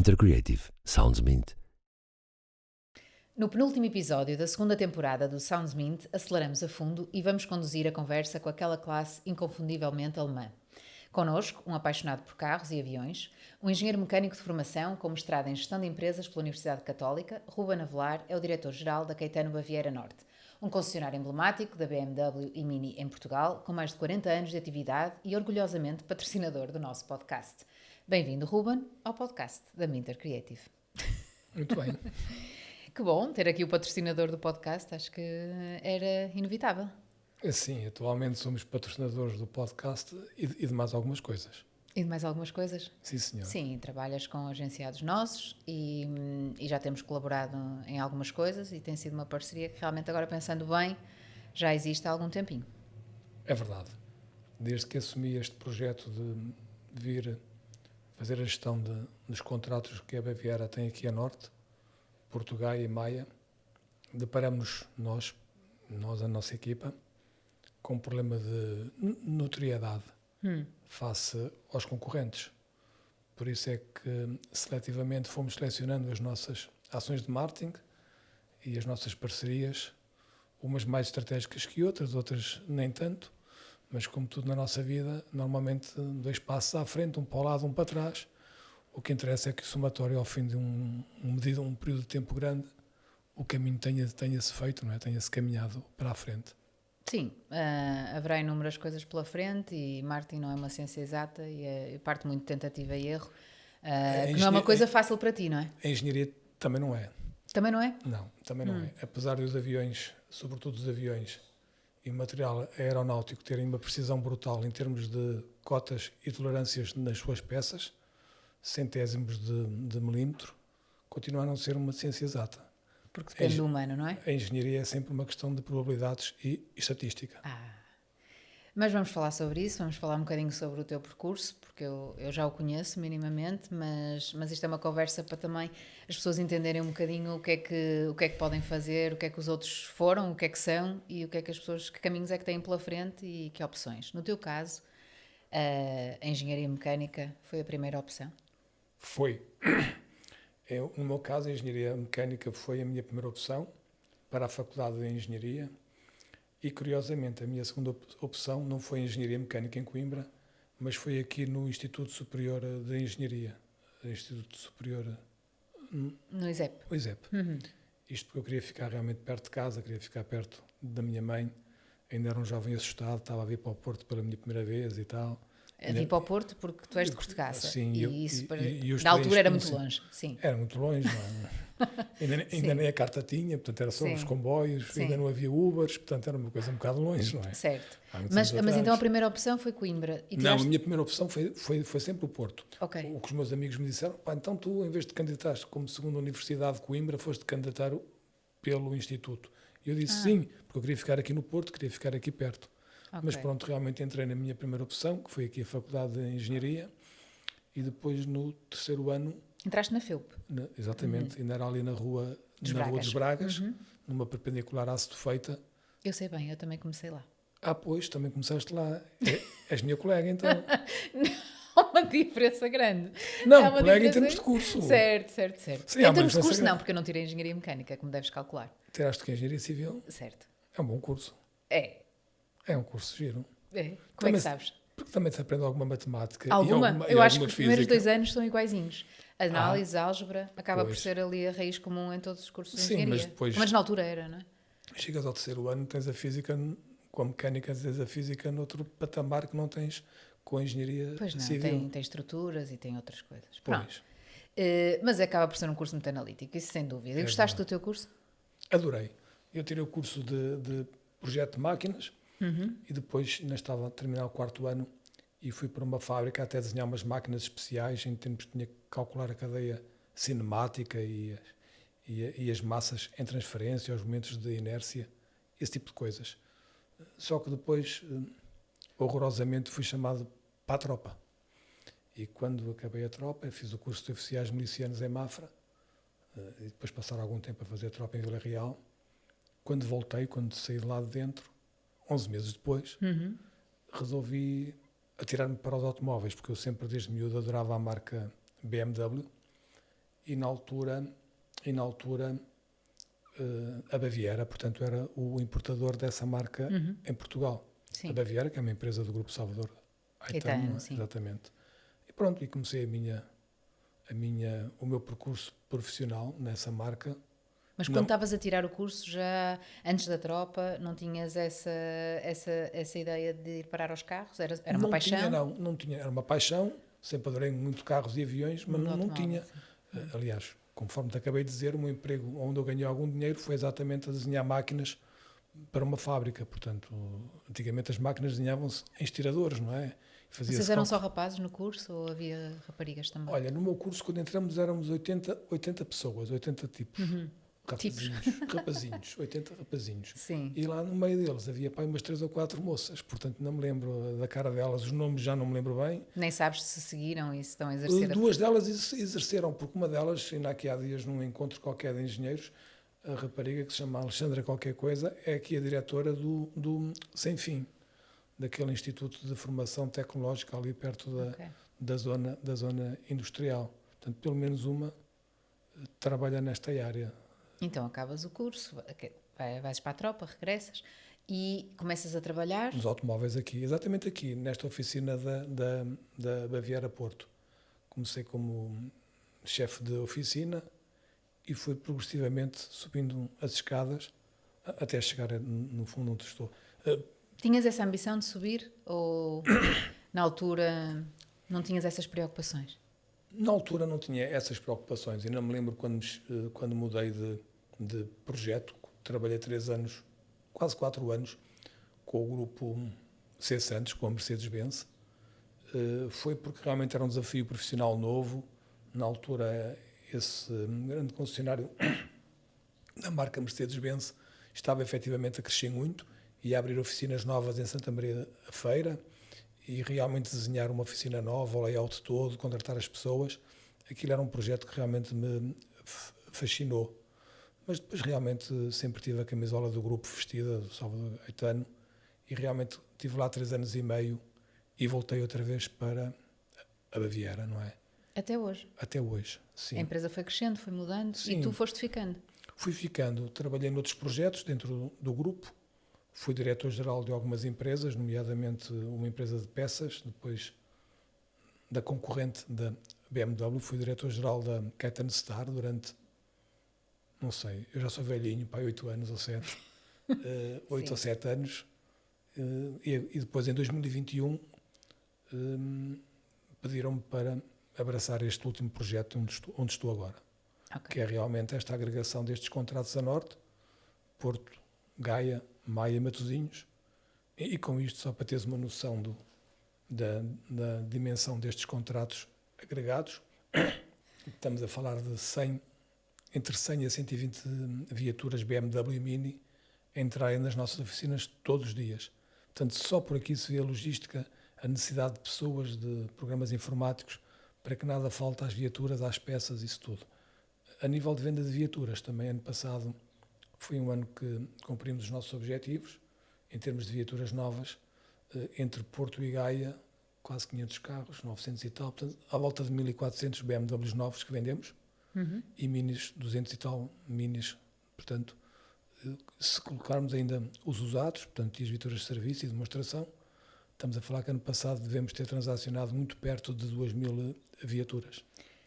Minter Creative Sounds Mint. No penúltimo episódio da segunda temporada do Sounds Mint, aceleramos a fundo e vamos conduzir a conversa com aquela classe inconfundivelmente alemã. Connosco, um apaixonado por carros e aviões, um engenheiro mecânico de formação com mestrado em Gestão de Empresas pela Universidade Católica, Ruben Avelar é o diretor-geral da Caetano Baviera Norte, um concessionário emblemático da BMW e Mini em Portugal, com mais de 40 anos de atividade e orgulhosamente patrocinador do nosso podcast. Bem-vindo, Ruben, ao podcast da Minter Creative. Muito bem. Que bom ter aqui o patrocinador do podcast, acho que era inevitável. Sim, atualmente somos patrocinadores do podcast e de mais algumas coisas. E de mais algumas coisas? Sim, senhor. Sim, trabalhas com agenciados nossos e já temos colaborado em algumas coisas e tem sido uma parceria que realmente agora pensando bem, já existe há algum tempinho. É verdade. Desde que assumi este projeto de vir fazer a gestão dos contratos que a Baviera tem aqui a Norte, Portugal e Maia, deparamos nós, a nossa equipa, com um problema de notoriedade face aos concorrentes. Por isso é que seletivamente fomos selecionando as nossas ações de marketing e as nossas parcerias, umas mais estratégicas que outras nem tanto, mas como tudo na nossa vida, normalmente 2 passos à frente, um para o lado, um para trás. O que interessa é que o somatório, ao fim de um período de tempo grande, o caminho tenha-se feito, não é? Tenha-se caminhado para a frente. Sim, haverá inúmeras coisas pela frente e marketing não é uma ciência exata e parte muito de tentativa e erro, que não é uma coisa fácil para ti, não é? A engenharia também não é. Também não é? Não, também não é. Apesar dos aviões, sobretudo os aviões e o material aeronáutico terem uma precisão brutal em termos de cotas e tolerâncias nas suas peças, centésimos de milímetro, continua a não ser uma ciência exata. Porque depende do humano, não é? A engenharia é sempre uma questão de probabilidades e estatística. Mas vamos falar sobre isso, vamos falar um bocadinho sobre o teu percurso, porque eu já o conheço minimamente, mas isto é uma conversa para também as pessoas entenderem um bocadinho o que é que podem fazer, o que é que os outros foram, o que é que são e o que é que as pessoas, que caminhos é que têm pela frente e que opções. No teu caso, a engenharia mecânica foi a primeira opção? Foi. No meu caso, a engenharia mecânica foi a minha primeira opção para a Faculdade de Engenharia e, curiosamente, a minha segunda opção não foi engenharia mecânica em Coimbra, mas foi aqui no Instituto Superior de Engenharia. Instituto Superior... No ISEP? O ISEP. Isto porque eu queria ficar realmente perto de casa, queria ficar perto da minha mãe. Ainda era um jovem assustado, estava a vir para o Porto pela minha primeira vez e tal. A vir para o Porto porque tu és de Cortegaça. Sim, na altura era muito longe. Sim. Era muito longe, ainda nem a carta tinha, portanto era só os comboios, ainda não havia Ubers, portanto era uma coisa um bocado longe, não é? Certo. Mas então a primeira opção foi Coimbra? Não, a minha primeira opção foi sempre o Porto. Okay. O que os meus amigos me disseram, então tu, em vez de candidatares como segunda Universidade de Coimbra, foste candidatar pelo Instituto. E eu disse sim, porque eu queria ficar aqui no Porto, queria ficar aqui perto. Okay. Mas pronto, realmente entrei na minha primeira opção, que foi aqui a Faculdade de Engenharia, e depois no terceiro ano... Entraste na FEUP. Exatamente, ainda era ali na Rua dos Bragas, numa perpendicular à Setúbal. Eu sei bem, eu também comecei lá. Pois, também começaste lá. És minha colega, então. Há uma diferença grande. Não, colega em termos de curso. Certo. Sim, em termos de curso não, porque eu não tirei Engenharia Mecânica, como deves calcular. Tiraste que Engenharia Civil? Certo. É um bom curso. É um curso giro. Como também, é que sabes? Porque também se aprende alguma matemática. Alguma? Eu acho que os primeiros 2 anos são iguaizinhos. Análise, álgebra, acaba por ser ali a raiz comum em todos os cursos de engenharia. Mas depois... Mas na altura era, não é? Chegas ao terceiro ano, tens a física, com a mecânica tens a física noutro patamar que não tens com a engenharia civil. Pois não, tem estruturas e tem outras coisas. Pois. Mas acaba por ser um curso muito analítico, isso sem dúvida. E gostaste do teu curso? Adorei. Eu tirei o curso de projeto de máquinas e depois ainda estava a terminar o 4º ano e fui para uma fábrica até desenhar umas máquinas especiais em termos de tinha que calcular a cadeia cinemática e as massas em transferência, os momentos de inércia, esse tipo de coisas. Só que depois, horrorosamente, fui chamado para a tropa. E quando acabei a tropa, fiz o curso de oficiais milicianos em Mafra e depois passaram algum tempo a fazer a tropa em Vila Real. Quando voltei, quando saí de lá de dentro, 11 meses depois, resolvi atirar-me para os automóveis, porque eu sempre, desde miúdo, adorava a marca BMW e na altura a Baviera, portanto, era o importador dessa marca em Portugal. Sim. A Baviera, que é uma empresa do Grupo Salvador Aitano, Caetano, sim. exatamente. E pronto, e comecei o meu percurso profissional nessa marca. Mas quando estavas a tirar o curso, já antes da tropa, não tinhas essa ideia de ir parar aos carros? Era uma Não paixão? tinha, não tinha. Era uma paixão, sempre adorei muito carros e aviões, mas não tinha. Sim. Aliás, conforme te acabei de dizer, o meu emprego onde eu ganhei algum dinheiro foi exatamente a desenhar máquinas para uma fábrica. Portanto, antigamente as máquinas desenhavam-se em estiradores, não é? Vocês eram só rapazes no curso ou havia raparigas também? Olha, no meu curso, quando entramos, éramos 80 pessoas, 80 tipos. Rapazinhos, 80 rapazinhos. Sim. E lá no meio deles havia pá, umas 3 ou 4 moças, portanto não me lembro da cara delas, os nomes já não me lembro bem. Nem sabes se seguiram e se estão a exercer. Duas delas exerceram, porque uma delas, ainda aqui há dias num encontro qualquer de engenheiros, a rapariga que se chama Alexandra qualquer coisa, é aqui a diretora do Sem Fim, daquele Instituto de Formação Tecnológica ali perto da zona industrial. Portanto, pelo menos uma trabalha nesta área. Então acabas o curso, vais para a tropa, regressas e começas a trabalhar? Nos automóveis aqui, exatamente aqui, nesta oficina da Baviera Porto. Comecei como chefe de oficina e fui progressivamente subindo as escadas até chegar no fundo onde estou. Tinhas essa ambição de subir ou na altura não tinhas essas preocupações? Na altura não tinha essas preocupações. Ainda me lembro quando mudei de projeto, trabalhei 3 anos, quase 4 anos, com o grupo C. Santos, com a Mercedes-Benz. Foi porque realmente era um desafio profissional novo. Na altura, esse grande concessionário da marca Mercedes-Benz estava efetivamente a crescer muito e a abrir oficinas novas em Santa Maria da Feira e realmente desenhar uma oficina nova, o layout todo, contratar as pessoas. Aquilo era um projeto que realmente me fascinou. Mas depois realmente sempre tive a camisola do grupo vestida, do Salvador Aitano, e realmente estive lá 3 anos e meio e voltei outra vez para a Baviera, não é? Até hoje? Até hoje, sim. A empresa foi crescendo, foi mudando, sim. E tu foste ficando? Fui ficando, trabalhei noutros projetos dentro do grupo, fui diretor-geral de algumas empresas, nomeadamente uma empresa de peças, depois da concorrente da BMW, fui diretor-geral da Caetano Star durante, não sei, eu já sou velhinho, pai, 8 anos ou 7, 8 ou 7 anos, e depois em 2021 pediram-me para abraçar este último projeto onde estou agora, que é realmente esta agregação destes contratos a norte, Porto, Gaia, Maia e Matosinhos, e com isto, só para teres uma noção da dimensão destes contratos agregados, estamos a falar de entre 100 a 120 viaturas BMW Mini a entrarem nas nossas oficinas todos os dias. Portanto, só por aqui se vê a logística, a necessidade de pessoas, de programas informáticos, para que nada falte às viaturas, às peças, isso tudo. A nível de venda de viaturas, também ano passado foi um ano que cumprimos os nossos objetivos, em termos de viaturas novas, entre Porto e Gaia, quase 500 carros, 900 e tal, portanto, à volta de 1.400 BMWs novos que vendemos, e minis, 200 e tal minis, portanto, se colocarmos ainda os usados, portanto, e as viaturas de serviço e demonstração, estamos a falar que ano passado devemos ter transacionado muito perto de 2.000 viaturas.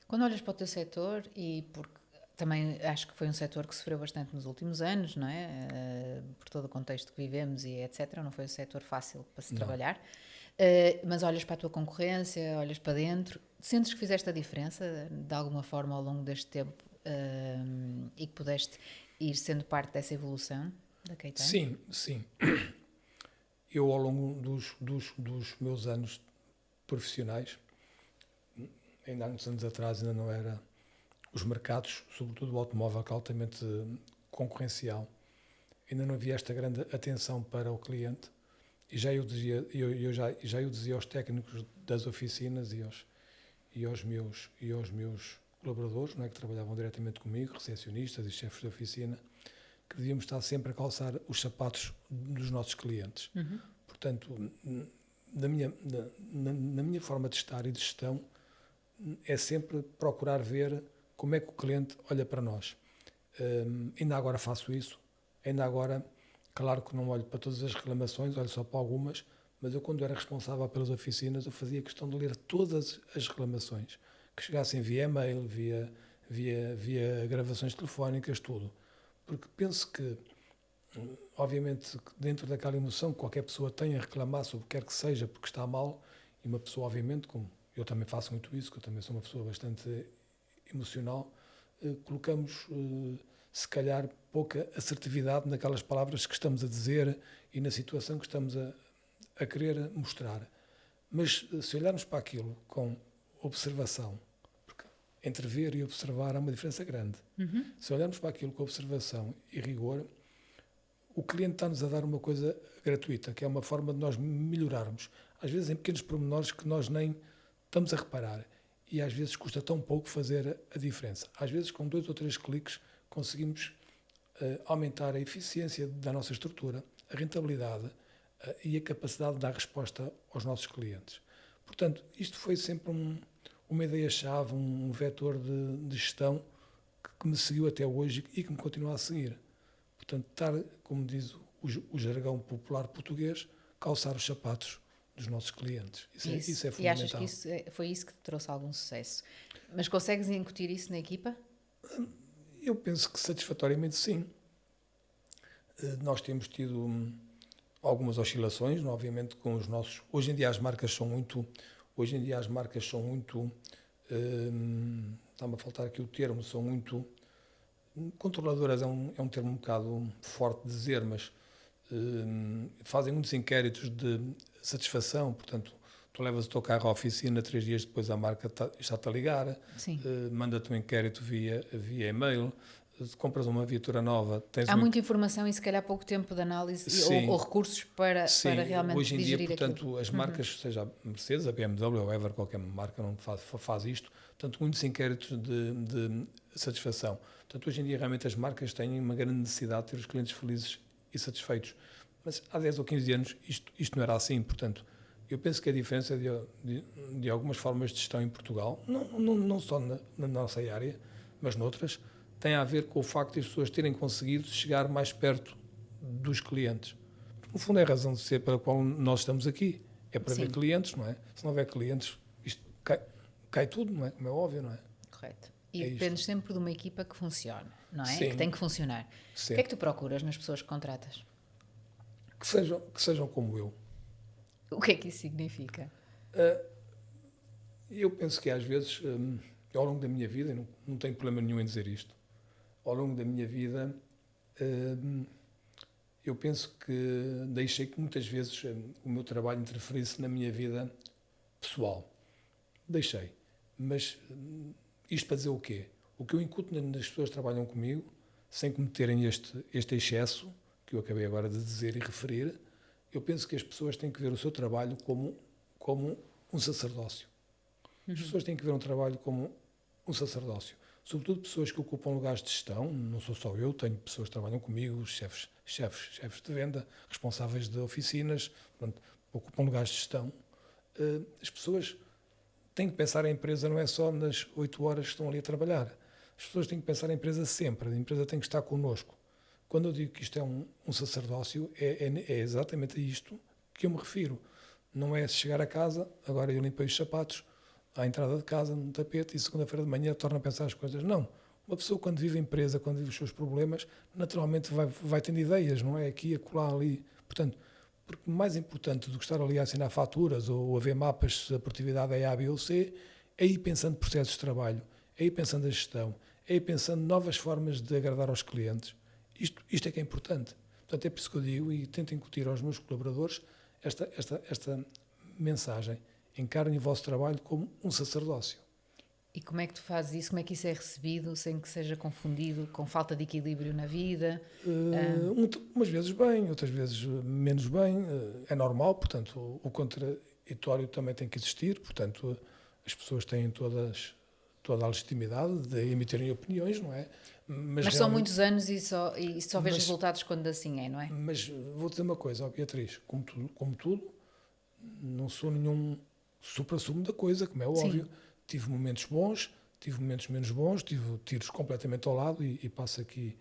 Quando olhas para o teu setor, e porque também acho que foi um setor que sofreu bastante nos últimos anos, não é? Por todo o contexto que vivemos e etc. Não foi um setor fácil para se trabalhar. Mas olhas para a tua concorrência, olhas para dentro, sentes que fizeste a diferença de alguma forma ao longo deste tempo e que pudeste ir sendo parte dessa evolução da Caetano? Sim, sim. Eu, ao longo dos meus anos profissionais, ainda há uns anos atrás ainda não era os mercados, sobretudo o automóvel, que é altamente concorrencial, ainda não havia esta grande atenção para o cliente, e já eu dizia aos técnicos das oficinas e aos meus colaboradores, não é, que trabalhavam diretamente comigo, recepcionistas e chefes de oficina, que devíamos estar sempre a calçar os sapatos dos nossos clientes. Portanto, na minha forma de estar e de gestão, é sempre procurar ver como é que o cliente olha para nós. Ainda agora faço isso, ainda agora, claro que não olho para todas as reclamações, olho só para algumas, mas eu quando era responsável pelas oficinas, eu fazia questão de ler todas as reclamações, que chegassem via e-mail, via gravações telefónicas, tudo. Porque penso que, obviamente, dentro daquela emoção que qualquer pessoa tem a reclamar sobre o que quer que seja, porque está mal, e uma pessoa, obviamente, como eu também faço muito isso, que eu também sou uma pessoa bastante emocional, colocamos, se calhar, pouca assertividade naquelas palavras que estamos a dizer e na situação que estamos a querer mostrar. Mas se olharmos para aquilo com observação, porque entre ver e observar há uma diferença grande. Se olharmos para aquilo com observação e rigor, o cliente está-nos a dar uma coisa gratuita, que é uma forma de nós melhorarmos. Às vezes em pequenos pormenores que nós nem estamos a reparar. E às vezes custa tão pouco fazer a diferença. Às vezes com 2 ou 3 cliques conseguimos aumentar a eficiência da nossa estrutura, a rentabilidade e a capacidade de dar resposta aos nossos clientes. Portanto, isto foi sempre uma ideia-chave, um vetor de gestão que me seguiu até hoje e que me continua a seguir. Portanto, estar, como diz o jargão popular português, calçar os sapatos dos nossos clientes. Isso é fundamental. E achas que foi isso que te trouxe algum sucesso? Mas consegues incutir isso na equipa? Eu penso que satisfatoriamente sim. Nós temos tido algumas oscilações, obviamente com os nossos... Hoje em dia as marcas são muito... Está-me a faltar aqui o termo, são muito... Controladoras é um termo um bocado forte de dizer, mas fazem muitos inquéritos de satisfação, portanto, tu levas o teu carro à oficina, 3 dias depois a marca está-te a ligar, manda-te um inquérito via e-mail, compras uma viatura nova... Há muita informação e se calhar pouco tempo de análise ou recursos para realmente hoje em dia, digerir portanto, aquilo. as marcas, seja a Mercedes, a BMW, a Ever, qualquer marca não faz isto, portanto, muitos inquéritos de satisfação. Portanto, hoje em dia, realmente, as marcas têm uma grande necessidade de ter os clientes felizes e satisfeitos. Mas há 10 ou 15 anos isto não era assim, portanto, eu penso que a diferença de algumas formas de gestão em Portugal, não só na nossa área, mas noutras, tem a ver com o facto de as pessoas terem conseguido chegar mais perto dos clientes. No fundo, é a razão de ser para a qual nós estamos aqui. É para ver clientes, não é? Se não houver clientes, isto cai tudo, não é? Como é óbvio, não é? Correto. E dependes sempre de uma equipa que funcione, não é? Sim. Que tem que funcionar. Sim. O que é que tu procuras nas pessoas que contratas? Que sejam como eu. O que é que isso significa? Eu penso que às vezes, ao longo da minha vida, não tenho problema nenhum em dizer isto, ao longo da minha vida, eu penso que deixei que muitas vezes o meu trabalho interferisse na minha vida pessoal. Deixei. Mas isto para dizer o quê? O que eu incuto nas pessoas que trabalham comigo, sem cometerem este excesso, que eu acabei agora de dizer e referir, eu penso que as pessoas têm que ver o seu trabalho como um sacerdócio. As pessoas têm que ver um trabalho como um sacerdócio. Sobretudo pessoas que ocupam lugares de gestão, não sou só eu, tenho pessoas que trabalham comigo, chefes de venda, responsáveis de oficinas, portanto, ocupam lugares de gestão. As pessoas têm que pensar a empresa não é só nas 8 horas que estão ali a trabalhar. As pessoas têm que pensar a empresa sempre, a empresa tem que estar connosco. Quando eu digo que isto é um sacerdócio, é exatamente a isto que eu me refiro. Não é chegar a casa, agora eu limpei os sapatos, à entrada de casa, no tapete, e segunda-feira de manhã torna a pensar as coisas. Não. Uma pessoa, quando vive a empresa, quando vive os seus problemas, naturalmente vai tendo ideias, não é? Aqui, acolá, ali. Portanto, porque mais importante do que estar ali a assinar faturas ou a ver mapas se a produtividade é A, B ou C, é ir pensando processos de trabalho, é ir pensando a gestão, é ir pensando novas formas de agradar aos clientes. Isto é que é importante. Portanto, é por isso que eu digo e tento incutir aos meus colaboradores esta mensagem. Encarem o vosso trabalho como um sacerdócio. E como é que tu fazes isso? Como é que isso é recebido sem que seja confundido com falta de equilíbrio na vida? Umas vezes bem, outras vezes menos bem. É normal, portanto, o contraditório também tem que existir. Portanto, as pessoas têm toda a legitimidade de emitirem opiniões, não é? Mas são muitos anos e só vês resultados quando assim é, não é? Mas vou dizer uma coisa, Beatriz, como tudo, não sou nenhum supra-sumo da coisa, como é óbvio. Tive momentos bons, tive momentos menos bons, tive tiros completamente ao lado e passo aqui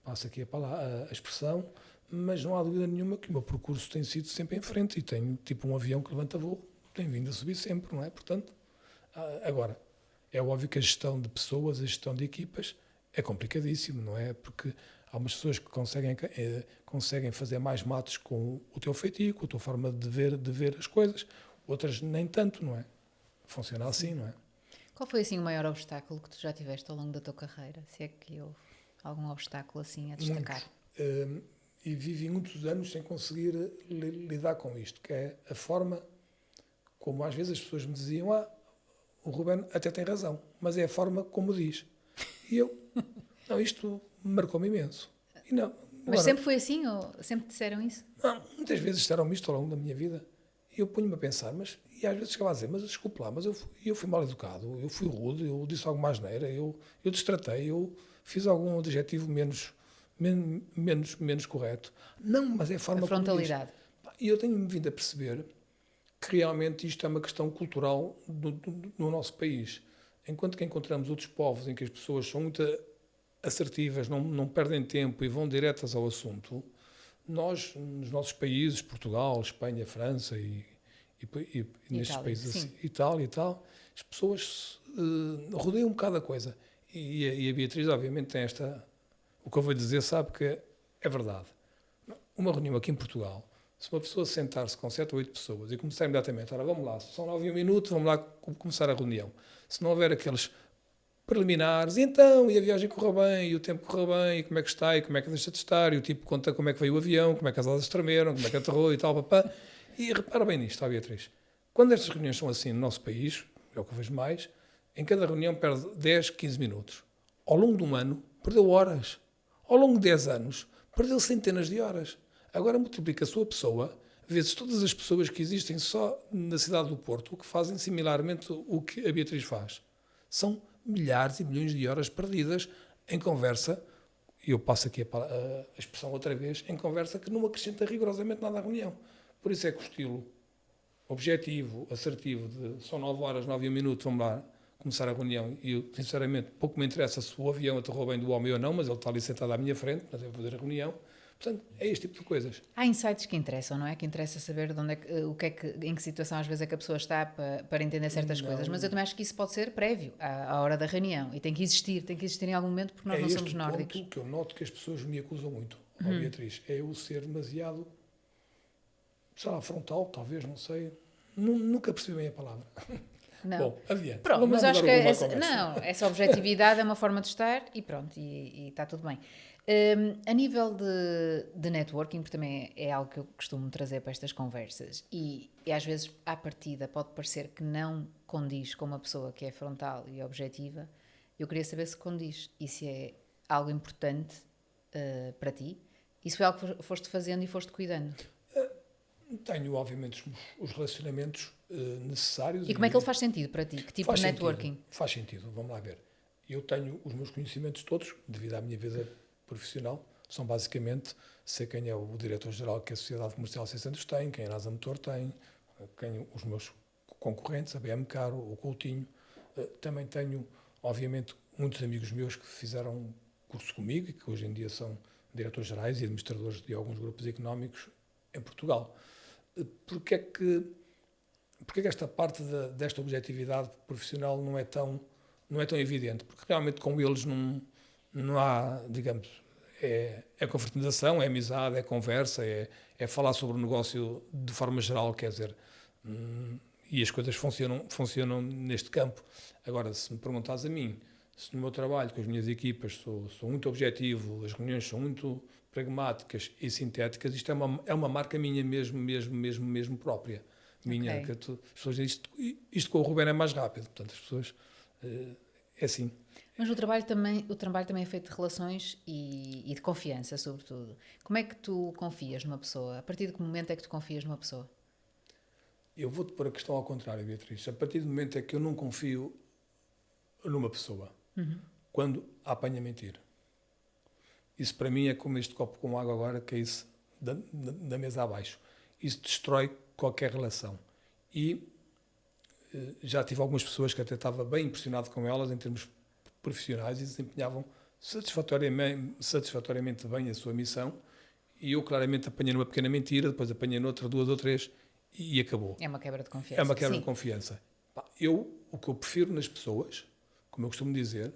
a expressão, mas não há dúvida nenhuma que o meu percurso tem sido sempre em frente e tenho tipo um avião que levanta voo, tenho vindo a subir sempre, não é? Portanto, agora, é óbvio que a gestão de pessoas, a gestão de equipas é complicadíssimo, não é? Porque há umas pessoas que conseguem fazer mais matos com o teu feitio, com a tua forma de ver as coisas, outras nem tanto, não é? Funciona assim, não é? Qual foi assim o maior obstáculo que tu já tiveste ao longo da tua carreira? Se é que houve algum obstáculo assim a destacar? E vivi muitos anos sem conseguir lidar com isto, que é a forma como às vezes as pessoas me diziam: o Ruben até tem razão, mas é a forma como diz. E eu, não, isto marcou-me imenso. E não, Mas agora, sempre foi assim ou sempre te disseram isso? não, muitas vezes disseram-me isto ao longo da minha vida e eu ponho-me a pensar, e às vezes chegava a dizer: mas desculpe lá, mas eu fui mal educado, eu fui rude, eu disse alguma asneira, eu destratei, eu fiz algum adjetivo menos correto. Não, mas é a forma A como diz. frontalidade. E eu tenho-me vindo a perceber que realmente isto é uma questão cultural no nosso país. Enquanto que encontramos outros povos em que as pessoas são muito assertivas, não perdem tempo e vão diretas ao assunto, nós, nos nossos países, Portugal, Espanha, França e nestes Itália, países sim. assim, Itália e tal, as pessoas rodeiam um bocado a coisa. E a Beatriz, obviamente, tem o que eu vou dizer, sabe que é verdade. Uma reunião aqui em Portugal, se uma pessoa sentar-se com 7 ou 8 pessoas e começar imediatamente: ora, vamos lá, são 9 e 1 minuto, vamos lá começar a reunião. Se não houver aqueles preliminares, e a viagem correu bem, e o tempo correu bem, e como é que está, e como é que deixa de estar, e o tipo conta como é que veio o avião, como é que as asas tremeram, como é que aterrou e tal, papá. E repara bem nisto, Beatriz. Quando estas reuniões são assim no nosso país, é o que eu vejo mais, em cada reunião perde 10, 15 minutos. Ao longo de um ano, perdeu horas. Ao longo de 10 anos, perdeu centenas de horas. Agora multiplica a sua pessoa vezes todas as pessoas que existem só na cidade do Porto, que fazem similarmente o que a Beatriz faz. São milhares e milhões de horas perdidas em conversa, e eu passo aqui a expressão outra vez, em conversa que não acrescenta rigorosamente nada à reunião. Por isso é que o estilo objetivo, assertivo, de são 9 horas, 9 e 1 minuto, vamos lá começar a reunião, e eu, sinceramente, pouco me interessa se o avião aterrou bem do homem ou não, mas ele está ali sentado à minha frente, mas eu vou fazer a reunião. Portanto, é este tipo de coisas. Há insights que interessam, não é? Que interessa saber de onde em que situação às vezes é que a pessoa está para entender certas coisas, mas eu também acho que isso pode ser prévio à hora da reunião e tem que existir em algum momento porque nós não somos nórdicos. É este o ponto que eu noto que as pessoas me acusam muito, Beatriz, é eu ser demasiado, sei lá, frontal, talvez, não sei, nunca percebi bem a palavra. Não. Bom, adiante. Pronto, Vamos mas lá acho mudar que o rumo à conversa. essa objetividade é uma forma de estar e pronto, e está tudo bem. A nível de networking, porque também é algo que eu costumo trazer para estas conversas, e às vezes à partida pode parecer que não condiz com uma pessoa que é frontal e objetiva, eu queria saber se condiz e se é algo importante para ti, e se foi algo que foste fazendo e foste cuidando. Tenho, obviamente, os relacionamentos necessários. E como é que ele faz sentido para ti? Que tipo de networking? Faz sentido, vamos lá ver. Eu tenho os meus conhecimentos todos, devido à minha vida profissional, são basicamente sei quem é o diretor-geral que a Sociedade Comercial 600 tem, quem a NASA Motor tem, quem os meus concorrentes, a BM Caro, o Coutinho. Também tenho, obviamente, muitos amigos meus que fizeram curso comigo e que hoje em dia são diretores-gerais e administradores de alguns grupos económicos em Portugal. Porque é que esta parte desta objetividade profissional não é tão evidente? Porque realmente com eles não há, digamos, é confraternização, é amizade, é conversa, é falar sobre o negócio de forma geral, quer dizer, e as coisas funcionam neste campo. Agora, se me perguntares a mim, se no meu trabalho com as minhas equipas sou muito objetivo, as reuniões são muito pragmáticas e sintéticas, isto é uma marca minha mesmo própria. Minha, okay. As pessoas dizem isto com o Ruben é mais rápido, portanto as pessoas é assim. Mas o trabalho também é feito de relações e de confiança, sobretudo. Como é que tu confias numa pessoa? A partir de que momento é que tu confias numa pessoa? Eu vou-te pôr a questão ao contrário, Beatriz. A partir do momento é que eu não confio numa pessoa, quando a apanha a mentir. Isso para mim é como este copo com água agora que é isso da mesa abaixo. Isso destrói qualquer relação. E já tive algumas pessoas que até estava bem impressionado com elas em termos profissionais e desempenhavam satisfatoriamente bem a sua missão, e eu claramente apanhei numa pequena mentira, depois apanhei noutra, 2 ou 3 e acabou. É uma quebra de confiança. É uma quebra Sim. de confiança. O que eu prefiro nas pessoas, como eu costumo dizer,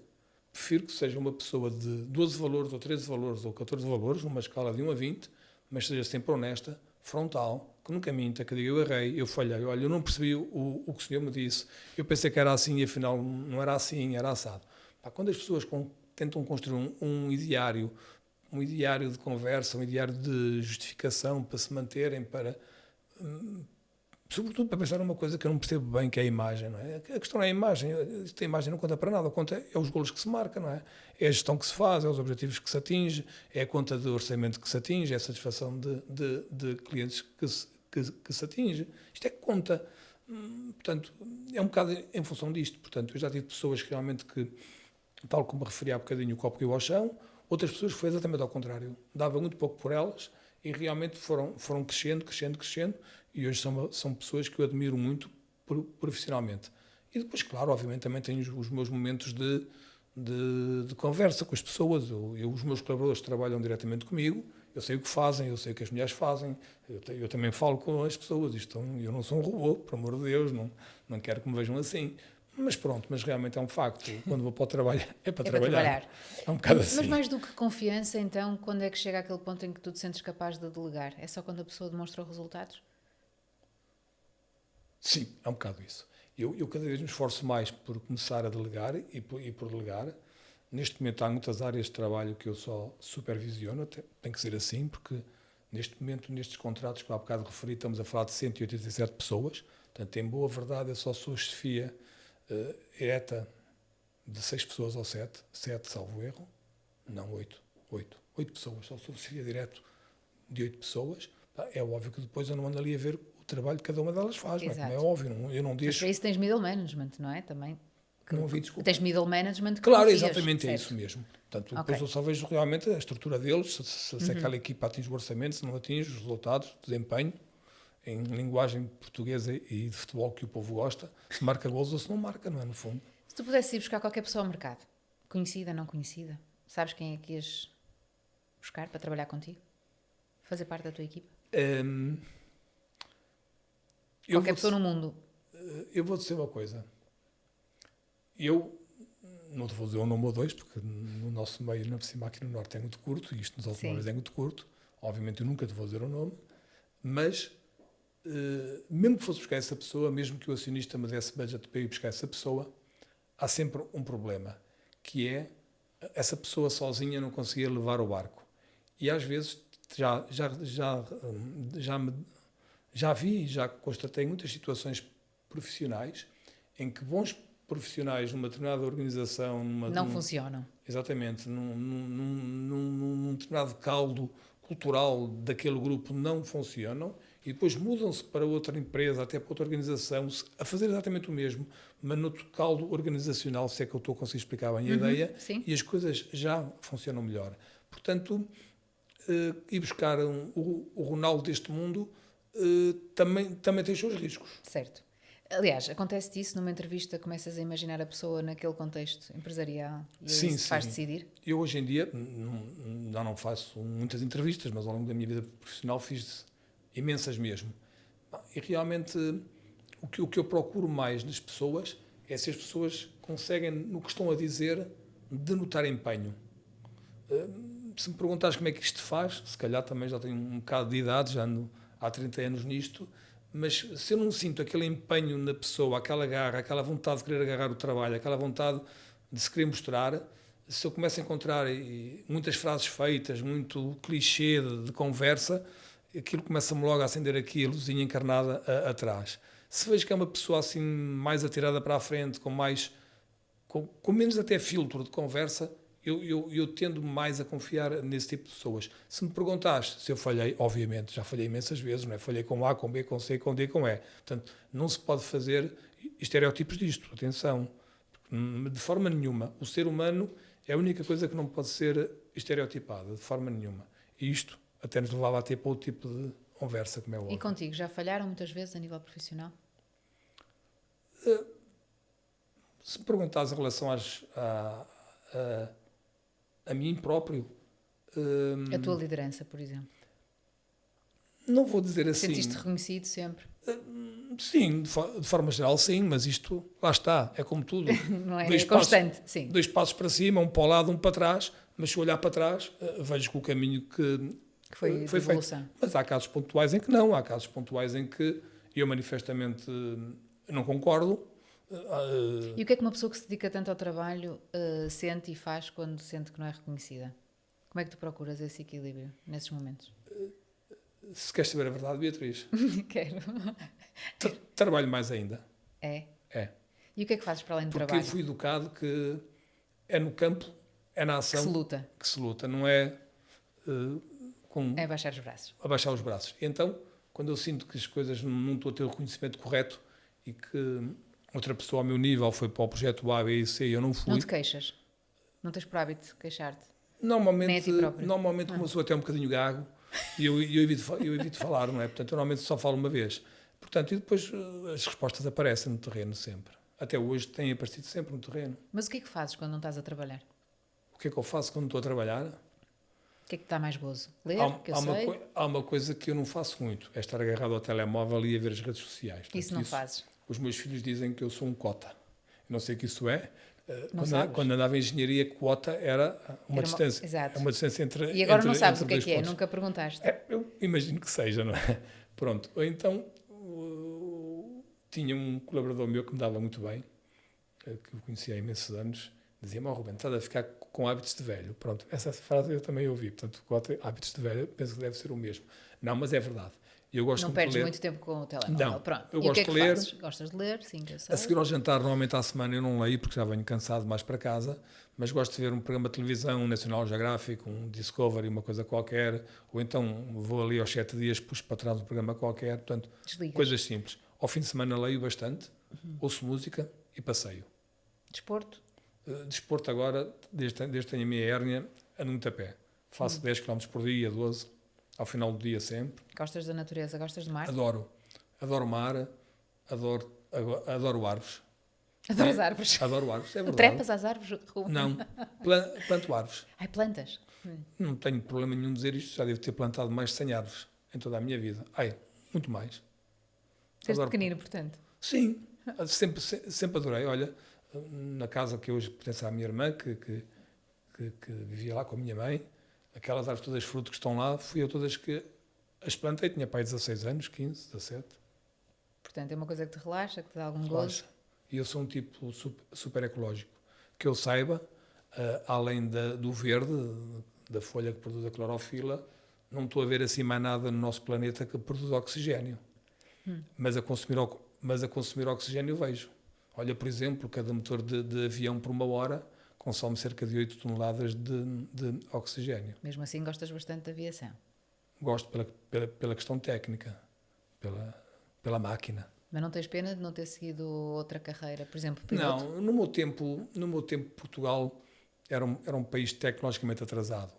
prefiro que seja uma pessoa de 12 valores, ou 13 valores, ou 14 valores, numa escala de 1 a 20, mas seja sempre honesta, frontal, que nunca minta, que diga eu errei, eu falhei, olha, eu não percebi o que o senhor me disse, eu pensei que era assim e afinal não era assim, era assado. Quando as pessoas tentam construir um ideário de conversa, um ideário de justificação para se manterem, sobretudo para pensar numa coisa que eu não percebo bem, que é a imagem, não é? A questão é a imagem, a imagem não conta para nada, conta é os golos que se marca, não é? É a gestão que se faz, é os objetivos que se atinge, é a conta de orçamento que se atinge, é a satisfação de clientes que se atinge. Isto é que conta. Portanto, é um bocado em função disto. Portanto, eu já tive pessoas que realmente tal como me referi há bocadinho, o copo caiu ao chão, outras pessoas foi exatamente ao contrário. Dava muito pouco por elas e realmente foram crescendo, e hoje são pessoas que eu admiro muito profissionalmente. E depois, claro, obviamente também tenho os meus momentos de conversa com as pessoas. Os meus colaboradores trabalham diretamente comigo, eu sei o que fazem, eu sei o que as mulheres fazem, eu também falo com as pessoas. Eu não sou um robô, por amor de Deus, não quero que me vejam assim. Mas pronto, mas realmente é um facto. Quando vou para o trabalho, é para trabalhar. É um bocado assim. Mas mais do que confiança, então, quando é que chega aquele ponto em que tu te sentes capaz de delegar? É só quando a pessoa demonstra resultados? Sim, é um bocado isso. Eu cada vez me esforço mais por começar a delegar e por delegar. Neste momento há muitas áreas de trabalho que eu só supervisiono, tem que ser assim, porque neste momento, nestes contratos que eu há bocado referi, estamos a falar de 187 pessoas. Portanto, em boa verdade, eu só sou chefia direta de 6 pessoas ou 7, salvo erro, não 8 pessoas, só sou chefia direto de 8 pessoas. É óbvio que depois eu não ando ali a ver o trabalho que cada uma delas faz, não é? Como é óbvio, eu não deixo... Mas para isso tens middle management, não é? Também. Não ouvi, desculpa. Tens middle management que Claro, confias, exatamente, certo? é isso mesmo. Portanto, depois eu só vejo realmente a estrutura deles, se aquela equipa atinge o orçamento, se não atinge os resultados, desempenho, em linguagem portuguesa e de futebol que o povo gosta, se marca golos ou se não marca, não é, no fundo. Se tu pudesses ir buscar qualquer pessoa ao mercado, conhecida, não conhecida, sabes quem é que ias buscar para trabalhar contigo? Fazer parte da tua equipa? Qualquer pessoa no mundo. Eu vou dizer uma coisa. Eu não te vou dizer um nome ou dois, porque no nosso meio, na cima aqui no Norte, é muito curto, e isto nos automóveis é muito curto. Obviamente eu nunca te vou dizer o nome, mas mesmo que fosse buscar essa pessoa, mesmo que o acionista me desse budget para ir buscar essa pessoa, há sempre um problema, que é essa pessoa sozinha não conseguir levar o barco. E às vezes já vi e já constatei muitas situações profissionais em que bons profissionais numa determinada organização... Não funcionam. Exatamente. Num determinado caldo cultural daquele grupo não funcionam e depois mudam-se para outra empresa, até para outra organização, a fazer exatamente o mesmo, mas no caldo organizacional, se é que eu estou a conseguir explicar bem a ideia, sim. E as coisas já funcionam melhor. Portanto, ir buscar o Ronaldo deste mundo também tem os seus riscos. Certo. Aliás, acontece isso numa entrevista, começas a imaginar a pessoa naquele contexto empresarial e sim, isso te faz decidir? Eu hoje em dia já não faço muitas entrevistas, mas ao longo da minha vida profissional fiz imensas mesmo. E realmente o que eu procuro mais nas pessoas é se as pessoas conseguem, no que estão a dizer, denotar empenho. Se me perguntares como é que isto se faz, se calhar também já tenho um bocado de idade, já ando há 30 anos nisto, mas se eu não sinto aquele empenho na pessoa, aquela garra, aquela vontade de querer agarrar o trabalho, aquela vontade de se querer mostrar, se eu começo a encontrar muitas frases feitas, muito clichê de conversa, aquilo começa-me logo a acender aqui a luzinha encarnada atrás. Se vejo que é uma pessoa assim mais atirada para a frente, com menos até filtro de conversa, eu tendo mais a confiar nesse tipo de pessoas. Se me perguntaste se eu falhei, obviamente, já falhei imensas vezes, não é? Falhei com A, com B, com C, com D, com E. Portanto, não se pode fazer estereótipos disto, atenção. De forma nenhuma. O ser humano é a única coisa que não pode ser estereotipada, de forma nenhuma. E isto até nos levava a ter para outro tipo de conversa, como é óbvio. E contigo, já falharam muitas vezes a nível profissional? Se me perguntares em relação a mim próprio, A tua liderança, por exemplo. não vou dizer assim. Sentiste reconhecido sempre? Sim, de forma geral, sim, mas isto, lá está, é como tudo. Não é? Dois É constante, sim. 2 passos para cima, um para o lado, um para trás, mas se eu olhar para trás, vejo que o caminho que foi de feito. evolução. Mas há casos pontuais em que não, há casos pontuais em que eu manifestamente não concordo. E o que é que uma pessoa que se dedica tanto ao trabalho sente e faz quando sente que não é reconhecida? Como é que tu procuras esse equilíbrio nesses momentos? Se queres saber a verdade, Beatriz, Quero. trabalho mais ainda. É? É. E o que é que fazes para além do Porque trabalho? eu fui educado que é no campo, é na Que ação se luta. que se luta, não é com É baixar os braços. abaixar os braços. Então, quando eu sinto que as coisas não estou a ter o reconhecimento correto e que outra pessoa ao meu nível foi para o projeto A, B e C e eu não fui, Não te queixas? Não tens por hábito queixar-te? Nem a normalmente, ti próprio? normalmente como eu sou até um bocadinho gago, e eu evito falar, não é? Portanto, eu normalmente só falo uma vez. Portanto, e depois as respostas aparecem no terreno sempre. Até hoje têm aparecido sempre no terreno. Mas o que é que fazes quando não estás a trabalhar? O que é que eu faço quando estou a trabalhar? O que é que te dá mais gozo? Ler, que eu Há sei. há uma coisa que eu não faço muito, é estar agarrado ao telemóvel e a ver as redes sociais. Portanto, Isso não fazes. Os meus filhos dizem que eu sou um cota. Eu não sei o que isso é. Não sabes? Quando andava em engenharia, quota era uma distância. Exato. É uma distância entre E agora entre, não sabes entre o que é dois que é, pontos. nunca perguntaste. Eu imagino que seja, não é? Pronto. Ou então, tinha um colaborador meu que me dava muito bem, que eu conhecia há imensos anos, dizia-me: "Oh, Ruben, estás a ficar com hábitos de velho." Pronto, essa frase eu também ouvi. Portanto, hábitos de velho, penso que deve ser o mesmo. Não, mas é verdade. Eu gosto Não muito de perdes ler. muito tempo com o telemóvel. Não, Pronto. eu E o que gosto é que de ler. fazes? Gostas de ler? Sim, que eu sei. A seguir ao jantar, normalmente à semana eu não leio porque já venho cansado mais para casa, mas gosto de ver um programa de televisão, um National Geographic, um Discovery, uma coisa qualquer, ou então vou ali aos 7 dias, puxo para trás um programa qualquer, portanto, Desligas. coisas simples. Ao fim de semana leio bastante, ouço música e passeio. Desporto? Desporto agora, desde que tenho a minha hérnia, ando muito a pé. Faço 10 km por dia, 12, ao final do dia sempre. Gostas da natureza? Gostas do mar? Adoro. Adoro mar, adoro árvores. Adoras árvores? Adoro árvores, é verdade. Trepas às árvores? Ruben? Não, planto árvores. Ai, plantas? Não tenho problema nenhum de dizer isto, já devo ter plantado mais de 100 árvores em toda a minha vida. Ai, muito mais. Desde Adoro. pequenino, portanto. Sim, sempre adorei. Olha, na casa que hoje pertence à minha irmã, que vivia lá com a minha mãe, aquelas árvores todas de fruto que estão lá, fui eu todas que as plantei, tinha pai 16 anos, 15, 17. Portanto, é uma coisa que te relaxa, que te dá algum gozo. Relaxa. E eu sou um tipo super ecológico. Que eu saiba, além do verde, da folha que produz a clorofila, não estou a ver assim mais nada no nosso planeta que produz oxigênio. Mas a consumir oxigênio vejo. Olha, por exemplo, cada motor de avião por uma hora consome cerca de 8 toneladas de oxigênio. Mesmo assim, gostas bastante da aviação. Gosto pela questão técnica, pela máquina. Mas não tens pena de não ter seguido outra carreira? Por exemplo, piloto? Não, no meu tempo Portugal era um país tecnologicamente atrasado.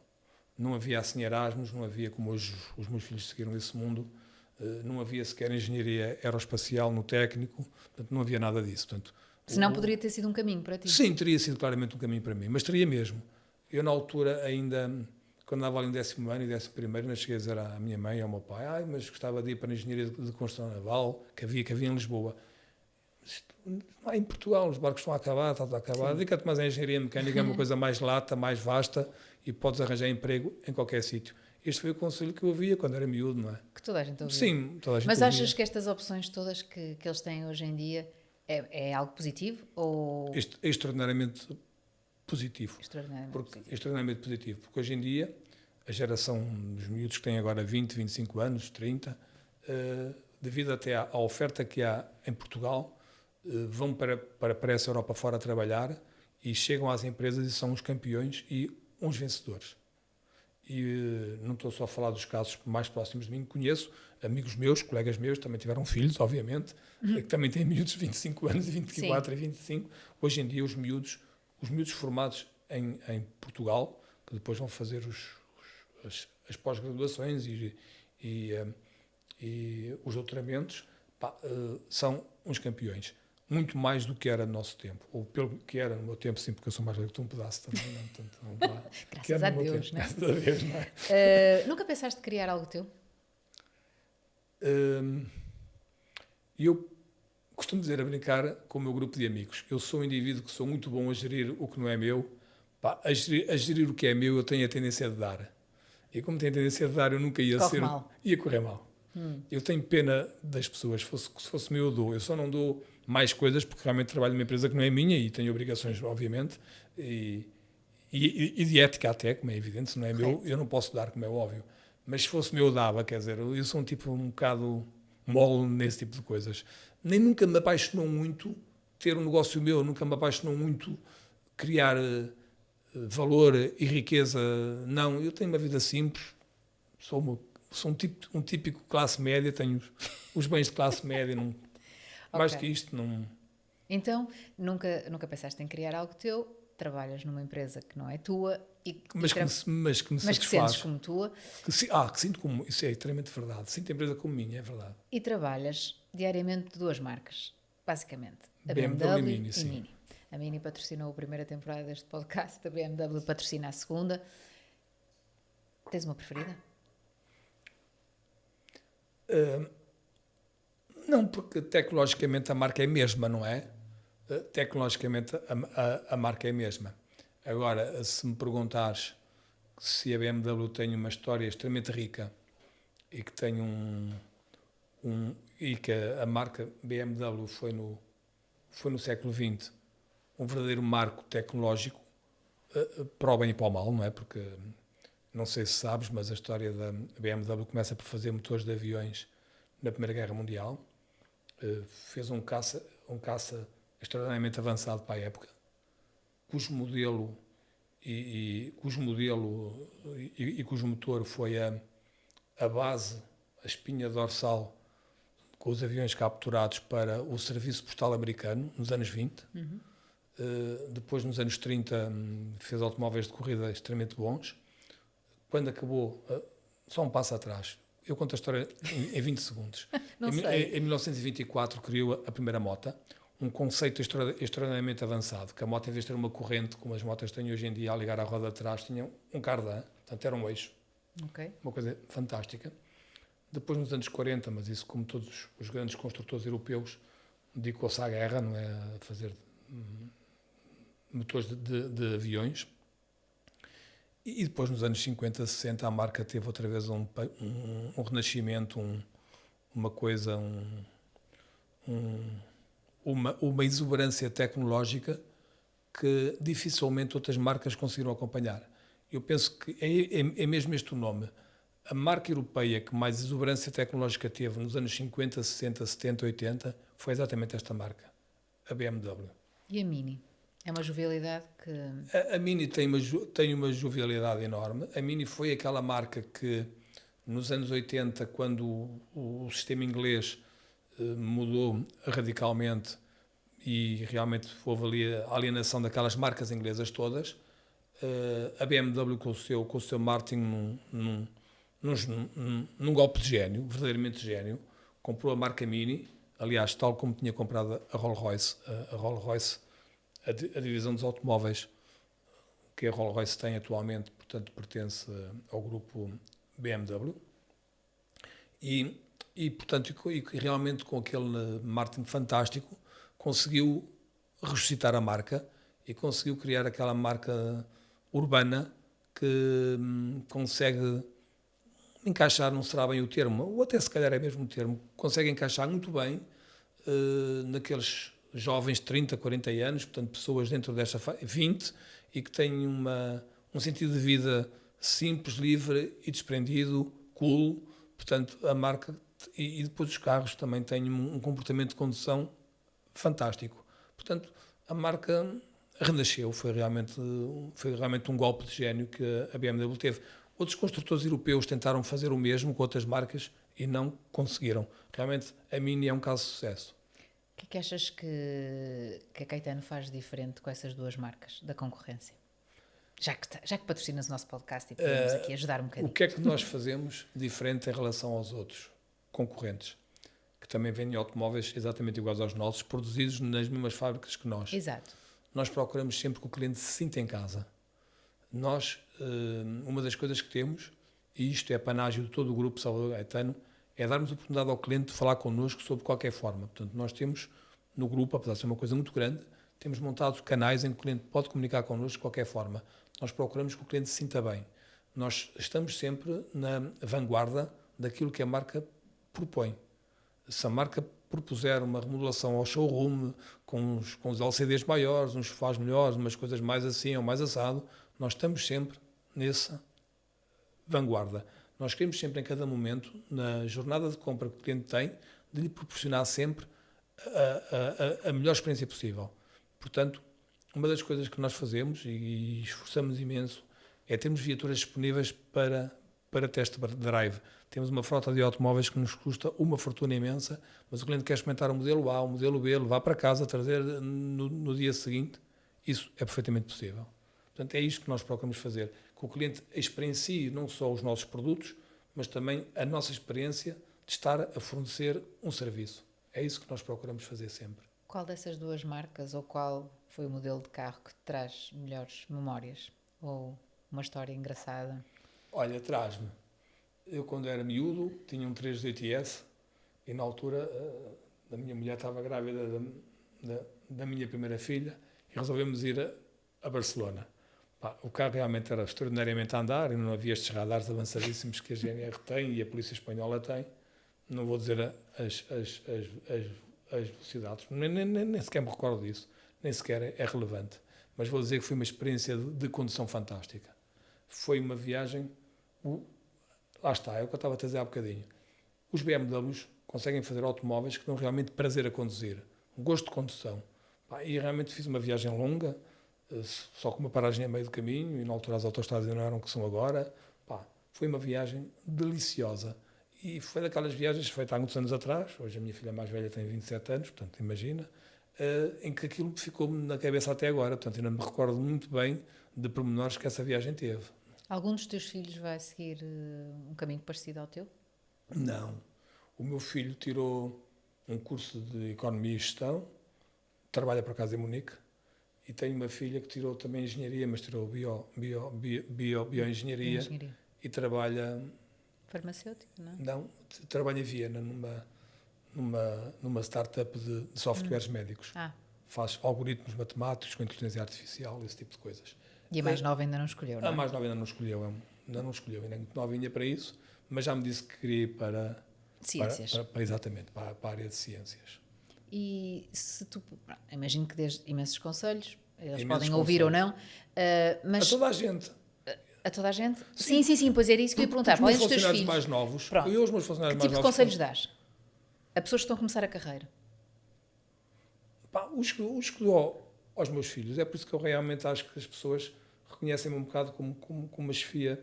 Não havia assim Erasmus, não havia como hoje os meus filhos seguiram esse mundo, não havia sequer engenharia aeroespacial no técnico, portanto não havia nada disso. Portanto, Senão poderia ter sido um caminho para ti. sim, teria sido claramente um caminho para mim, mas teria mesmo. Eu na altura ainda, quando andava ali em 10º ano e 11º, ainda cheguei a dizer à minha mãe e ao meu pai: mas gostava de ir para a engenharia de construção naval, que havia em Lisboa. Em Portugal os barcos estão a acabar, está a acabar. Dedica-te mais à engenharia mecânica, é uma coisa mais lata, mais vasta e podes arranjar emprego em qualquer sítio. Este foi o conselho que eu ouvia quando era miúdo, não é? Que toda a gente ouvia. Sim, toda a gente Mas ouvia. achas que estas opções todas que eles têm hoje em dia é algo positivo ou É extraordinariamente positivo. extraordinariamente positivo? Extraordinariamente positivo, porque hoje em dia a geração dos miúdos que têm agora 20, 25 anos, 30, devido até à oferta que há em Portugal, vão para essa Europa fora trabalhar e chegam às empresas e são uns campeões e uns vencedores. E não estou só a falar dos casos mais próximos de mim, conheço amigos meus, colegas meus, também tiveram filhos, obviamente, que também têm miúdos de 25 anos, 24 e 25. Hoje em dia os miúdos formados em Portugal, que depois vão fazer as pós-graduações e os doutoramentos, são uns campeões. muito mais do que era no nosso tempo, ou pelo que era no meu tempo, sim, porque eu sou mais velho que tu, um pedaço também, não, portanto, não dá. Que Graças era a no meu Deus, tempo. né? Graças a Deus, não é? Nunca pensaste criar algo teu? Hum, E eu costumo dizer a brincar com o meu grupo de amigos. Eu sou um indivíduo que sou muito bom a gerir o que não é meu. Pá, a gerir o que é meu, eu tenho a tendência de dar. E como tenho a tendência de dar, eu nunca ia Corre ser. mal. Ia correr mal. Eu tenho pena das pessoas. Se fosse meu, eu dou. Eu só não dou mais coisas porque realmente trabalho numa empresa que não é minha e tenho obrigações, obviamente. E de ética até, como é evidente. Se não é meu, Correto. eu não posso dar, como é óbvio. Mas se fosse meu, eu dava. Quer dizer, eu sou um tipo um bocado mole nesse tipo de coisas. Nem nunca me apaixonou muito ter um negócio meu, nunca me apaixonou muito criar valor e riqueza. Não, eu tenho uma vida simples, sou um típico classe média, tenho os bens de classe média, não, mais do Ok. que isto, não. Então, nunca pensaste em criar algo teu, trabalhas numa empresa que não é tua, Mas que me mas que sentes satisfaz. como tua Que sinto como, isso é extremamente verdade. Sinto a empresa como minha, é verdade. e trabalhas diariamente de duas marcas, basicamente, a BMW e BMW Mini, e sim. Mini. A Mini patrocinou a primeira temporada deste podcast, a BMW patrocina a segunda. Tens uma preferida? Não, porque tecnologicamente a marca é a mesma, não é? Tecnologicamente a marca é a mesma. Agora, se me perguntares se a BMW tem uma história extremamente rica e que tem e que a marca BMW foi no século XX um verdadeiro marco tecnológico para o bem e para o mal, não é? Porque não sei se sabes, mas a história da BMW começa por fazer motores de aviões na Primeira Guerra Mundial. Fez um caça extraordinariamente avançado para a época, cujo modelo cujo motor foi a base, a espinha dorsal com os aviões capturados para o Serviço Postal Americano nos anos 20. Depois, nos anos 30, fez automóveis de corrida extremamente bons. Quando acabou, só um passo atrás, eu conto a história em 20 segundos. Não sei. Em 1924 criou a primeira moto, um conceito extraordinariamente avançado, que a moto, em vez de ter uma corrente, como as motas têm hoje em dia, a ligar à roda de trás, tinha um cardan, portanto era um eixo, Ok. uma coisa fantástica. Depois, nos anos 40, mas isso como todos os grandes construtores europeus, dedicou-se à guerra, não é? A fazer motores de aviões. E depois, nos anos 50, 60, a marca teve outra vez um renascimento, uma coisa, uma exuberância tecnológica que dificilmente outras marcas conseguiram acompanhar. Eu penso que é mesmo este o nome. A marca europeia que mais exuberância tecnológica teve nos anos 50, 60, 70, 80 foi exatamente esta marca, a BMW. E a Mini? É uma jovialidade que... A Mini tem uma jovialidade enorme. A Mini foi aquela marca que, nos anos 80, quando o sistema inglês mudou radicalmente e realmente houve ali a alienação daquelas marcas inglesas todas, a BMW com o seu marketing num golpe de gênio, verdadeiramente gênio, comprou a marca Mini, aliás, tal como tinha comprado a Rolls-Royce. A Rolls-Royce, a divisão dos automóveis que a Rolls-Royce tem atualmente, portanto, pertence ao grupo BMW. Portanto, realmente com aquele marketing fantástico, conseguiu ressuscitar a marca e conseguiu criar aquela marca urbana que consegue encaixar, não será bem o termo, ou até se calhar é mesmo o termo, consegue encaixar muito bem naqueles jovens de 30, 40 anos, portanto pessoas dentro desta 20, e que têm um sentido de vida simples, livre e desprendido, cool. Portanto, a marca e depois os carros também têm um comportamento de condução fantástico. Portanto, a marca renasceu, foi realmente um golpe de gênio que a BMW teve. Outros construtores europeus tentaram fazer o mesmo com outras marcas e não conseguiram. Realmente, a Mini é um caso de sucesso. O que é que achas que a Caetano faz diferente com essas duas marcas da concorrência? Já que patrocinas o nosso podcast e podemos aqui ajudar um bocadinho. O que é que nós fazemos diferente em relação aos outros concorrentes? que também vendem automóveis exatamente iguais aos nossos, produzidos nas mesmas fábricas que nós. Exato. Nós procuramos sempre que o cliente se sinta em casa. Nós, uma das coisas que temos, e isto é panágio de todo o grupo Salvador Gaetano, é darmos a oportunidade ao cliente de falar connosco sobre qualquer forma. Portanto, nós temos no grupo, apesar de ser uma coisa muito grande, temos montado canais em que o cliente pode comunicar connosco de qualquer forma. Nós procuramos que o cliente se sinta bem. Nós estamos sempre na vanguarda daquilo que a marca propõe. Se a marca propuser uma remodelação ao showroom, com os LCDs maiores, uns sofás melhores, umas coisas mais assim ou mais assado, nós estamos sempre nessa vanguarda. Nós queremos sempre, em cada momento, na jornada de compra que o cliente tem, de lhe proporcionar sempre a melhor experiência possível. Portanto, uma das coisas que nós fazemos e esforçamos imenso é termos viaturas disponíveis para test drive. Temos uma frota de automóveis que nos custa uma fortuna imensa, mas o cliente quer experimentar o modelo A, o modelo B, levar para casa, trazer no dia seguinte. Isso é perfeitamente possível. Portanto, é isto que nós procuramos fazer, que o cliente experiencie não só os nossos produtos, mas também a nossa experiência de estar a fornecer um serviço. É isso que nós procuramos fazer sempre. Qual dessas duas marcas ou qual foi o modelo de carro que te traz melhores memórias? Ou uma história engraçada? Olha, traz-me. Eu, quando era miúdo, tinha um 318S e, na altura, a minha mulher estava grávida da minha primeira filha e resolvemos ir a Barcelona. Pá, o carro realmente era extraordinariamente a andar e não havia estes radares avançadíssimos que a GNR tem e a Polícia Espanhola tem. Não vou dizer as velocidades, nem sequer me recordo disso, nem sequer é relevante. Mas vou dizer que foi uma experiência de condução fantástica. Foi uma viagem... Lá está, é o que eu estava a dizer há bocadinho. Os BMWs conseguem fazer automóveis que dão realmente prazer a conduzir, um gosto de condução. Pá, e realmente fiz uma viagem longa, só com uma paragem a meio do caminho, e na altura as autoestradas não eram o que são agora. Pá, foi uma viagem deliciosa. E foi daquelas viagens feitas há muitos anos atrás, hoje a minha filha mais velha tem 27 anos, portanto, imagina, em que aquilo ficou-me na cabeça até agora. Portanto, ainda me recordo muito bem de pormenores que essa viagem teve. Algum dos teus filhos vai seguir um caminho parecido ao teu? Não. O meu filho tirou um curso de Economia e Gestão, trabalha por acaso em Munique, e tenho uma filha que tirou também Engenharia, mas tirou Bioengenharia e trabalha... Farmacêutico, não? Não, trabalha em Viena, numa startup de softwares médicos. Faz algoritmos matemáticos com inteligência artificial, esse tipo de coisas. E a mais nova ainda não escolheu, não é? A mais nova ainda não escolheu, ainda é muito novinha para isso, mas já me disse que queria ir para... Ciências. Exatamente, para a área de ciências. E se tu... Imagino que dês imensos conselhos, eles Imensos podem ouvir conselhos. ou não, mas... A toda a gente. A toda a gente? Sim, pois era isso que eu ia perguntar. Para Os além dos teus funcionários filhos, mais novos, pronto, eu os meus funcionários que tipo mais de novos... conselhos dás? A pessoas que estão a começar a carreira? Pá, os que dou aos meus filhos, é por isso que eu realmente acho que as pessoas reconhecem-me um bocado como uma chefia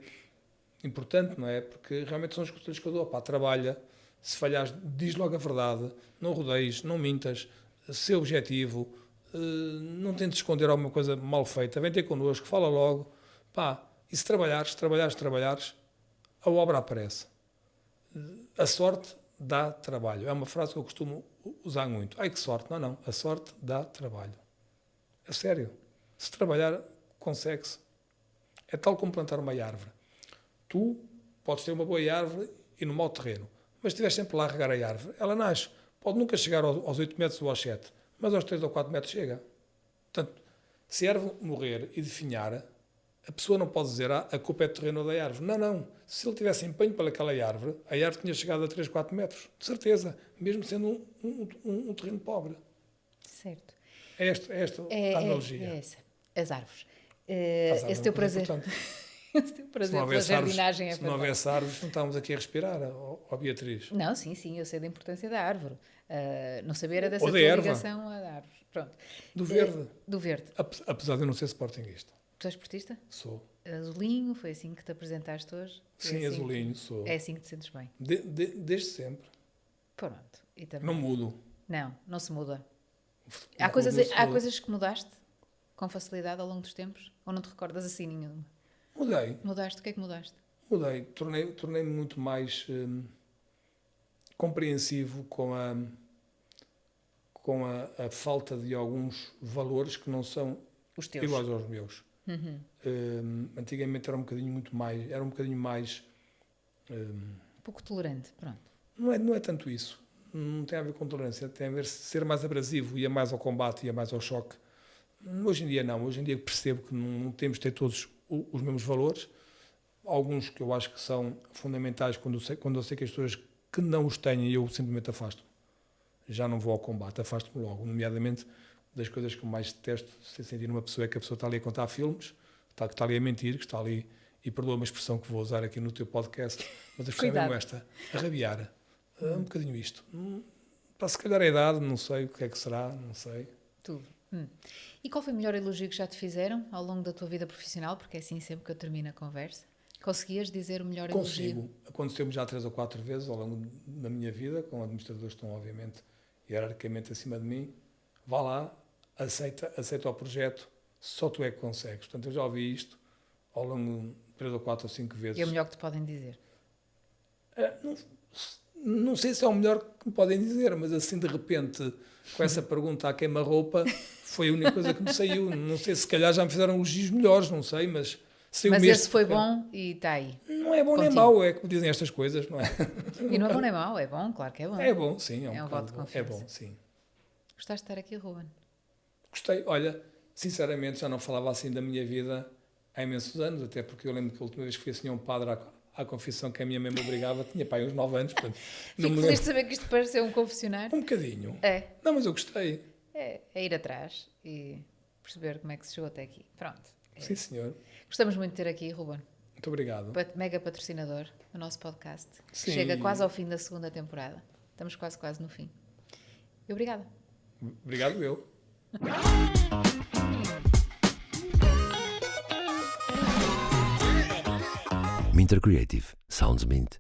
importante, não é? Porque realmente são os conselhos que eu dou. Pá, trabalha, se falhares, diz logo a verdade, não rodeies, não mintas, ser objetivo, não tentes esconder alguma coisa mal feita, vem ter connosco, fala logo, pá, e se trabalhares, a obra aparece. A sorte dá trabalho. É uma frase que eu costumo usar muito. Ai, que sorte. Não. A sorte dá trabalho. É sério. Se trabalhar, consegue-se. É tal como plantar uma árvore. Tu podes ter uma boa árvore e no mau terreno, mas se estiveres sempre lá a regar a árvore, ela nasce. Pode nunca chegar aos 8 metros ou aos 7, mas aos 3 ou 4 metros chega. Portanto, se a árvore morrer e definhar, a pessoa não pode dizer a culpa é do terreno ou da árvore. Não. Se ele tivesse empenho para aquela árvore, a árvore tinha chegado a 3, 4 metros. De certeza. Mesmo sendo um terreno pobre. Certo. É esta a analogia. É essa. As árvores. Esse teu prazer. Esse teu prazer pela jardinagem é se não houvesse árvores, não estávamos aqui a respirar, ó Beatriz. Não, sim, eu sei da importância da árvore. Não saber era dessa Ou da tua erva. ligação à árvore. Pronto. Do verde. Do verde. Apesar de eu não ser sportinguista. Tu és esportista? Sou. Azulinho, foi assim que te apresentaste hoje? Sim, azulinho, sou. É assim que te sentes bem? Desde sempre. Pronto. E também... Não mudo. Não se muda. Há coisas que mudaste com facilidade ao longo dos tempos? Ou não te recordas assim nenhuma? Mudei. Mudaste? O que é que mudaste? Mudei. Tornei-me muito mais compreensivo com a falta de alguns valores que não são Os teus. iguais aos meus. Antigamente era um bocadinho mais Um pouco tolerante, pronto. não é tanto isso, não tem a ver com tolerância, tem a ver ser mais abrasivo, ia mais ao combate, ia mais ao choque. Hoje em dia não, hoje em dia percebo que não temos de ter todos os mesmos valores, alguns que eu acho que são fundamentais quando eu sei que as pessoas que não os têm eu simplesmente afasto, já não vou ao combate, afasto-me logo, nomeadamente das coisas que eu mais detesto se sentir numa pessoa é que a pessoa está ali a contar filmes, que está ali a mentir, que está ali, e perdoa-me a expressão que vou usar aqui no teu podcast, mas a expressão é mesmo esta, a rabiar, um bocadinho isto. Para se calhar a idade, não sei o que é que será, não sei. Tudo. E qual foi o melhor elogio que já te fizeram ao longo da tua vida profissional? Porque é assim sempre que eu termino a conversa. Conseguias dizer o melhor elogio? Consigo. Aconteceu-me já 3 ou 4 vezes ao longo da minha vida, com administradores que estão, obviamente, hierarquicamente acima de mim. Vá lá, aceita o projeto, só tu é que consegues. Portanto, eu já ouvi isto ao longo de 3 ou 4 ou 5 vezes. E é o melhor que te podem dizer? Não sei se é o melhor que me podem dizer, mas assim de repente, com essa pergunta à queima-roupa, foi a única coisa que me saiu. Não sei, se calhar já me fizeram elogios melhores, não sei, mas... Mas esse foi bom e está aí. Não é bom nem mau, é como dizem estas coisas, não é? E não é bom nem mau, é bom, claro que é bom. É bom, sim. É um voto de confiança. É bom, sim. Gostaste de estar aqui, Ruben? Gostei. Olha, sinceramente, já não falava assim da minha vida há imensos anos, até porque eu lembro que a última vez que fui assim a um padre à confissão que a minha mãe me obrigava, tinha pai uns 9 anos. Portanto, Fico feliz de saber que isto parece ser um confessionário. Um bocadinho. É. Não, mas eu gostei. É ir atrás e perceber como é que se chegou até aqui. Pronto. Sim, senhor. Gostamos muito de ter aqui, Ruben. Muito obrigado. Mega patrocinador do nosso podcast. Sim. Chega quase ao fim da segunda temporada. Estamos quase no fim. E obrigada. Obrigado eu. Minter Creative. Sounds Mint.